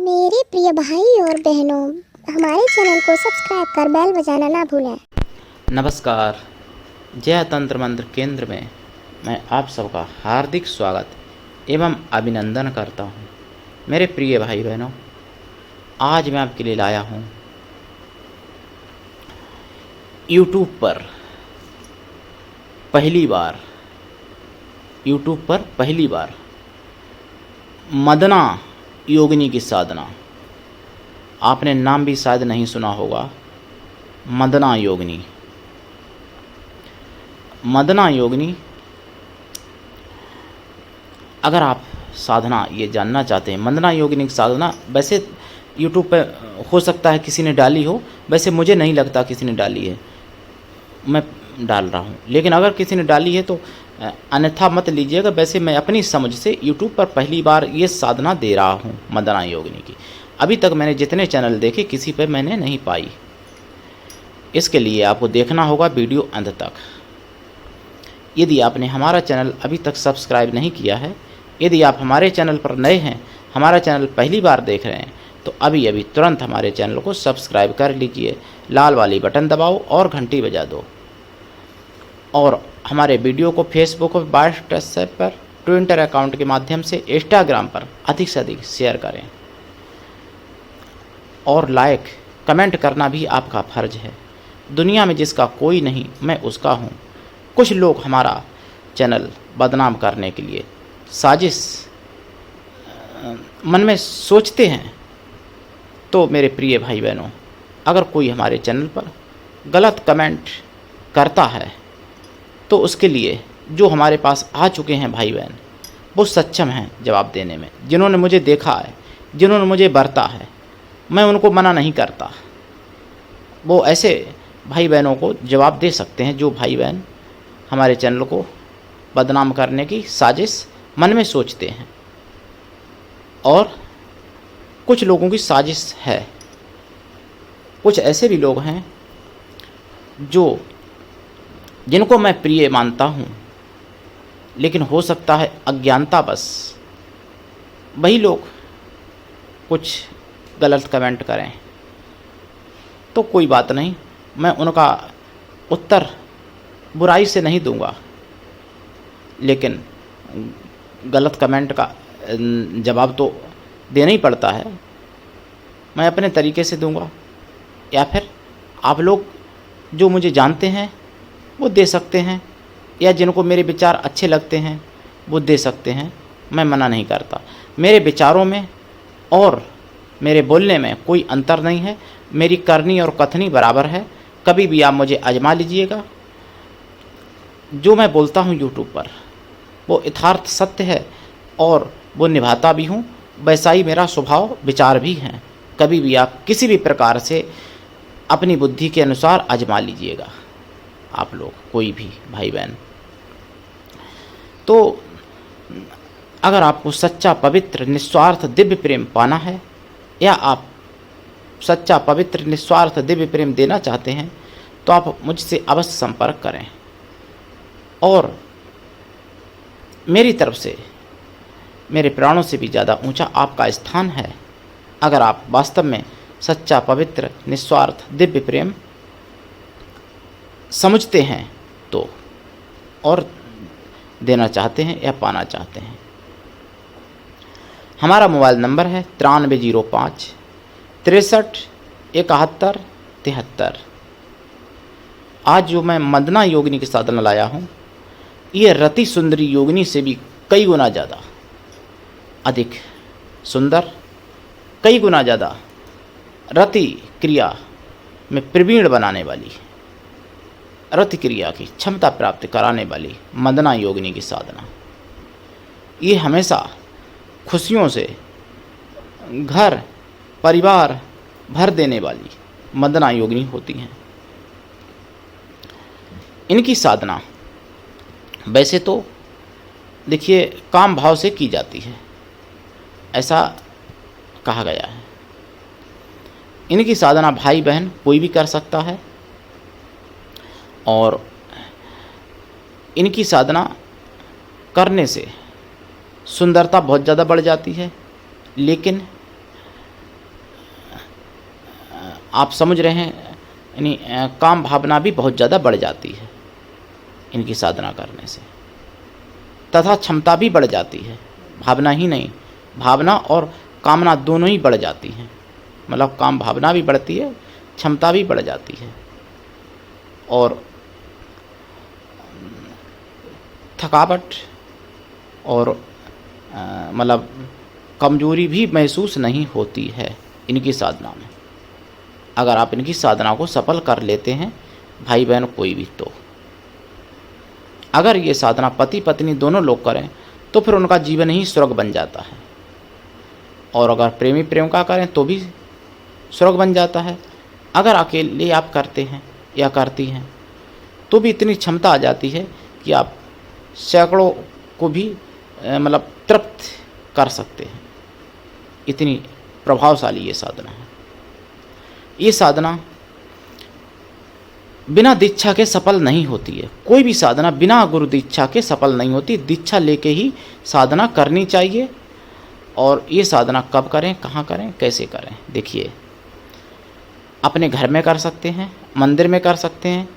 मेरे प्रिय भाई और बहनों, हमारे चैनल को सब्सक्राइब कर बेल बजाना ना भूलें। नमस्कार। जय तंत्र मंत्र केंद्र में मैं आप सबका हार्दिक स्वागत एवं अभिनंदन करता हूँ। मेरे प्रिय भाई बहनों, आज मैं आपके लिए लाया हूँ यूट्यूब पर पहली बार मदना योगिनी की साधना। आपने नाम भी शायद नहीं सुना होगा, मदना योगिनी। मदना योगिनी, अगर आप साधना ये जानना चाहते हैं, मदना योगिनी की साधना वैसे यूट्यूब पे हो सकता है किसी ने डाली हो, वैसे मुझे नहीं लगता किसी ने डाली है, मैं डाल रहा हूँ। लेकिन अगर किसी ने डाली है तो अन्यथा मत लीजिएगा। वैसे मैं अपनी समझ से यूट्यूब पर पहली बार ये साधना दे रहा हूँ मदना योगिनी की। अभी तक मैंने जितने चैनल देखे किसी पे मैंने नहीं पाई। इसके लिए आपको देखना होगा वीडियो अंत तक। यदि आपने हमारा चैनल अभी तक सब्सक्राइब नहीं किया है, यदि आप हमारे चैनल पर नए हैं, हमारा चैनल पहली बार देख रहे हैं, तो अभी अभी तुरंत हमारे चैनल को सब्सक्राइब कर लीजिए, लाल वाली बटन दबाओ और घंटी बजा दो। और हमारे वीडियो को फेसबुक पर, व्हाट्सएप पर, ट्विटर अकाउंट के माध्यम से, इंस्टाग्राम पर अधिक से अधिक शेयर करें। और लाइक कमेंट करना भी आपका फ़र्ज है। दुनिया में जिसका कोई नहीं, मैं उसका हूँ। कुछ लोग हमारा चैनल बदनाम करने के लिए साजिश मन में सोचते हैं। तो मेरे प्रिय भाई बहनों, अगर कोई हमारे चैनल पर गलत कमेंट करता है तो उसके लिए जो हमारे पास आ चुके हैं भाई बहन, वो सक्षम हैं जवाब देने में। जिन्होंने मुझे देखा है, जिन्होंने मुझे बरता है, मैं उनको मना नहीं करता। वो ऐसे भाई बहनों को जवाब दे सकते हैं जो भाई बहन हमारे चैनल को बदनाम करने की साजिश मन में सोचते हैं। और कुछ लोगों की साजिश है, कुछ ऐसे भी लोग हैं जिनको मैं प्रिय मानता हूँ, लेकिन हो सकता है अज्ञानता बस वही लोग कुछ गलत कमेंट करें। तो कोई बात नहीं, मैं उनका उत्तर बुराई से नहीं दूंगा, लेकिन गलत कमेंट का जवाब तो देना ही पड़ता है। मैं अपने तरीके से दूंगा, या फिर आप लोग जो मुझे जानते हैं वो दे सकते हैं, या जिनको मेरे विचार अच्छे लगते हैं वो दे सकते हैं। मैं मना नहीं करता। मेरे विचारों में और मेरे बोलने में कोई अंतर नहीं है। मेरी करनी और कथनी बराबर है। कभी भी आप मुझे आजमा लीजिएगा। जो मैं बोलता हूँ यूट्यूब पर वो यथार्थ सत्य है और वो निभाता भी हूँ। वैसा ही मेरा स्वभाव विचार भी हैं। कभी भी आप किसी भी प्रकार से अपनी बुद्धि के अनुसार आजमा लीजिएगा, आप लोग कोई भी भाई बहन। तो अगर आपको सच्चा पवित्र निस्वार्थ दिव्य प्रेम पाना है, या आप सच्चा पवित्र निस्वार्थ दिव्य प्रेम देना चाहते हैं, तो आप मुझसे अवश्य संपर्क करें। और मेरी तरफ से मेरे प्राणों से भी ज़्यादा ऊंचा आपका स्थान है। अगर आप वास्तव में सच्चा पवित्र निस्वार्थ दिव्य प्रेम समझते हैं तो, और देना चाहते हैं या पाना चाहते हैं। हमारा मोबाइल नंबर है 9305 63 71 73। आज जो मैं मदना योगिनी की साधना लाया हूँ, ये रति सुंदरी योगिनी से भी कई गुना ज़्यादा अधिक सुंदर, कई गुना ज़्यादा रति क्रिया में प्रवीण बनाने वाली, रति क्रिया की क्षमता प्राप्त कराने वाली मदना योगिनी की साधना। ये हमेशा खुशियों से घर परिवार भर देने वाली मदना योगिनी होती हैं। इनकी साधना वैसे तो देखिए काम भाव से की जाती है, ऐसा कहा गया है। इनकी साधना भाई बहन कोई भी कर सकता है, और इनकी साधना करने से सुंदरता बहुत ज़्यादा बढ़ जाती है। लेकिन आप समझ रहे हैं, यानी काम भावना भी बहुत ज़्यादा बढ़ जाती है इनकी साधना करने से, तथा क्षमता भी बढ़ जाती है। भावना ही नहीं, भावना और कामना दोनों ही बढ़ जाती हैं, मतलब काम भावना भी बढ़ती है, क्षमता भी बढ़ जाती है, और थकावट और मतलब कमजोरी भी महसूस नहीं होती है इनकी साधना में। अगर आप इनकी साधना को सफल कर लेते हैं भाई बहन कोई भी, तो अगर ये साधना पति पत्नी दोनों लोग करें तो फिर उनका जीवन ही स्वर्ग बन जाता है, और अगर प्रेमी प्रेमिका करें तो भी स्वर्ग बन जाता है। अगर अकेले आप करते हैं या करती हैं तो भी इतनी क्षमता आ जाती है कि आप सैकड़ों को भी मतलब तृप्त कर सकते हैं। इतनी प्रभावशाली ये साधना है। ये साधना बिना दीक्षा के सफल नहीं होती है। कोई भी साधना बिना गुरु दीक्षा के सफल नहीं होती। दीक्षा लेके ही साधना करनी चाहिए। और ये साधना कब करें, कहाँ करें, कैसे करें, देखिए अपने घर में कर सकते हैं, मंदिर में कर सकते हैं,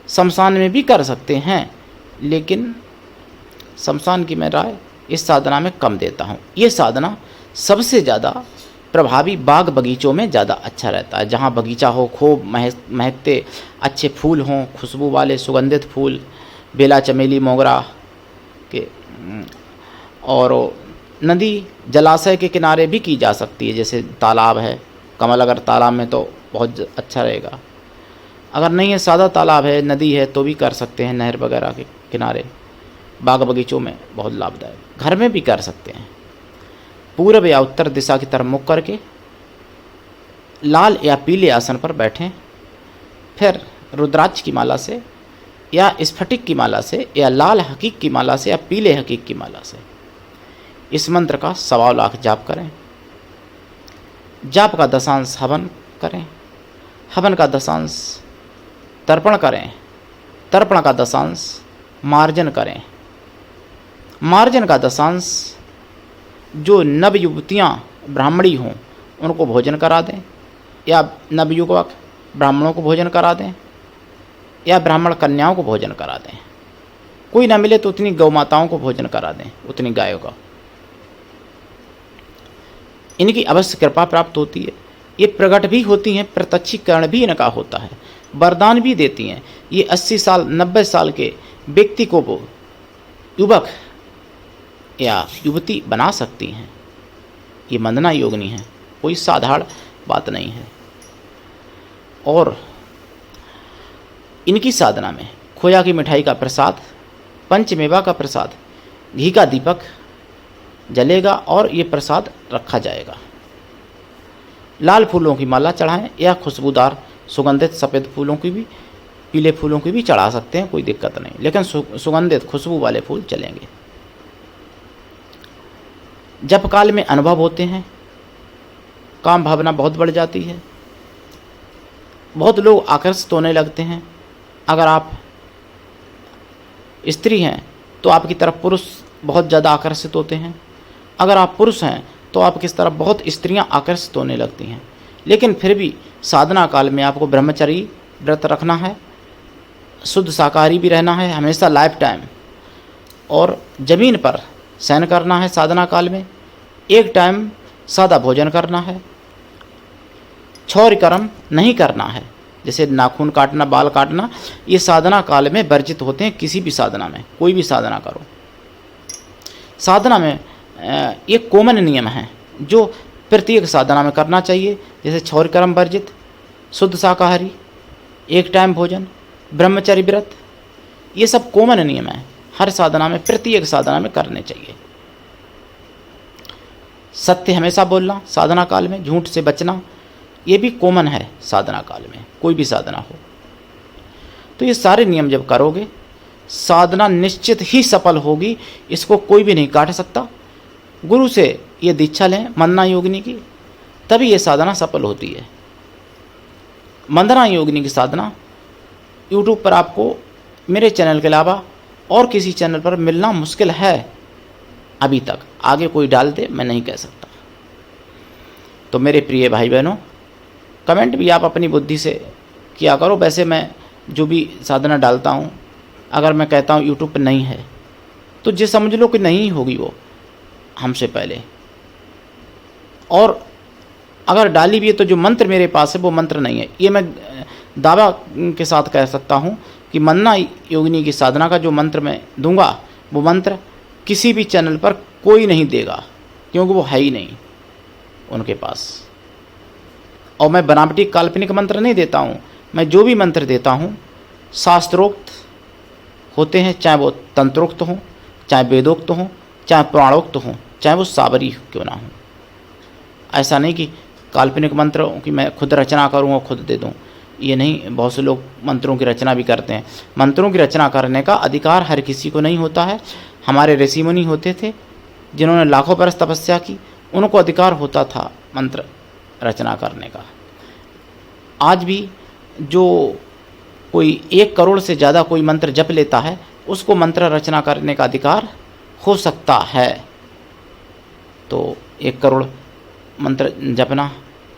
शमशान में भी कर सकते हैं, लेकिन शमशान की मैं राय इस साधना में कम देता हूँ। ये साधना सबसे ज़्यादा प्रभावी बाग बगीचों में ज़्यादा अच्छा रहता है, जहाँ बगीचा हो, खूब महकते अच्छे फूल हों, खुशबू वाले सुगंधित फूल, बेला, चमेली, मोगरा के, और नदी जलाशय के किनारे भी की जा सकती है। जैसे तालाब है, कमल अगर तालाब में तो बहुत अच्छा रहेगा। अगर नहीं है, सादा तालाब है, नदी है, तो भी कर सकते हैं। नहर वगैरह के किनारे बाग बगीचों में बहुत लाभदायक। घर में भी कर सकते हैं। पूर्व या उत्तर दिशा की तरफ मुख करके लाल या पीले आसन पर बैठें। फिर रुद्राक्ष की माला से या स्फटिक की माला से या लाल हकीक की माला से या पीले हकीक की माला से इस मंत्र का 1.25 लाख जाप करें। जाप का दशांश हवन करें, हवन का दशांश तर्पण करें, तर्पण का दशांश मार्जन करें, मार्जन का दशांश जो नवयुवतियाँ ब्राह्मणी हों उनको भोजन करा दें, या नवयुवक ब्राह्मणों को भोजन करा दें, या ब्राह्मण कन्याओं को भोजन करा दें। कोई ना मिले तो उतनी गौ माताओं को भोजन करा दें, उतनी गायों का। इनकी अवश्य कृपा प्राप्त होती है। ये प्रकट भी होती हैं, प्रत्यक्षीकरण भी इनका होता है, वरदान भी देती हैं। ये 80 साल 90 साल के व्यक्ति को वो युवक या युवती बना सकती हैं। ये वंदना योगिनी है, कोई साधारण बात नहीं है। और इनकी साधना में खोया की मिठाई का प्रसाद, पंचमेवा का प्रसाद, घी का दीपक जलेगा और ये प्रसाद रखा जाएगा। लाल फूलों की माला चढ़ाएं या खुशबूदार सुगंधित सफ़ेद फूलों की भी, पीले फूलों की भी चढ़ा सकते हैं, कोई दिक्कत नहीं, लेकिन सुगंधित खुशबू वाले फूल चलेंगे। जप काल में अनुभव होते हैं, काम भावना बहुत बढ़ जाती है, बहुत लोग आकर्षित होने लगते हैं। अगर आप स्त्री हैं तो आपकी तरफ पुरुष बहुत ज़्यादा आकर्षित होते हैं। अगर आप पुरुष हैं तो आपकी तरफ बहुत स्त्रियां आकर्षित होने लगती हैं। लेकिन फिर भी साधना काल में आपको ब्रह्मचर्य व्रत रखना है, शुद्ध शाकाहारी भी रहना है हमेशा लाइफ टाइम, और ज़मीन पर शयन करना है साधना काल में। एक टाइम सादा भोजन करना है, क्षौर कर्म नहीं करना है, जैसे नाखून काटना, बाल काटना, ये साधना काल में वर्जित होते हैं। किसी भी साधना में, कोई भी साधना करो, साधना में ये कॉमन नियम हैं जो प्रत्येक साधना में करना चाहिए। जैसे क्षौर कर्म वर्जित, शुद्ध शाकाहारी, एक टाइम भोजन, ब्रह्मचर्य व्रत, ये सब कॉमन नियम हैं, हर साधना में, प्रत्येक साधना में करने चाहिए। सत्य हमेशा बोलना साधना काल में, झूठ से बचना, ये भी कॉमन है साधना काल में, कोई भी साधना हो। तो ये सारे नियम जब करोगे साधना निश्चित ही सफल होगी, इसको कोई भी नहीं काट सकता। गुरु से ये दीक्षा लें वंदना योगिनी की, तभी ये साधना सफल होती है। वंदना योगिनी की साधना यूट्यूब पर आपको मेरे चैनल के अलावा और किसी चैनल पर मिलना मुश्किल है अभी तक, आगे कोई डाल दे मैं नहीं कह सकता। तो मेरे प्रिय भाई बहनों, कमेंट भी आप अपनी बुद्धि से किया करो। वैसे मैं जो भी साधना डालता हूँ, अगर मैं कहता हूँ यूट्यूब पर नहीं है तो ये समझ लो कि नहीं होगी वो हमसे पहले। और अगर डाली भी है तो जो मंत्र मेरे पास है वो मंत्र नहीं है। ये मैं दावा के साथ कह सकता हूँ कि मन्ना योगिनी की साधना का जो मंत्र मैं दूंगा वो मंत्र किसी भी चैनल पर कोई नहीं देगा, क्योंकि वो है ही नहीं उनके पास। और मैं बनावटी काल्पनिक मंत्र नहीं देता हूँ। मैं जो भी मंत्र देता हूँ शास्त्रोक्त होते हैं, चाहे वो तंत्रोक्त हों, चाहे वेदोक्त हों, चाहे पुराणोक्त हों, चाहे वो साबरी क्यों ना हो। ऐसा नहीं कि काल्पनिक मंत्रों की मैं खुद रचना करूँ और खुद दे दूँ, ये नहीं। बहुत से लोग मंत्रों की रचना भी करते हैं। मंत्रों की रचना करने का अधिकार हर किसी को नहीं होता है। हमारे ऋषि मुनि होते थे जिन्होंने लाखों बरस तपस्या की, उनको अधिकार होता था मंत्र रचना करने का। आज भी जो कोई 1 करोड़ से ज़्यादा कोई मंत्र जप लेता है उसको मंत्र रचना करने का अधिकार हो सकता है। तो 1 करोड़ मंत्र जपना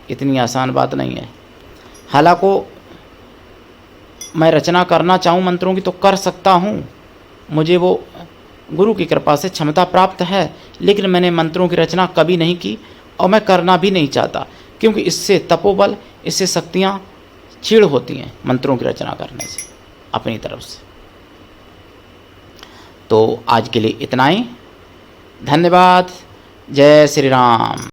इतनी आसान बात नहीं है। हालांकि मैं रचना करना चाहूँ मंत्रों की तो कर सकता हूँ, मुझे वो गुरु की कृपा से क्षमता प्राप्त है, लेकिन मैंने मंत्रों की रचना कभी नहीं की और मैं करना भी नहीं चाहता, क्योंकि इससे तपोबल, इससे शक्तियाँ क्षीण होती हैं मंत्रों की रचना करने से अपनी तरफ से। तो आज के लिए इतना ही। धन्यवाद। जय श्री राम।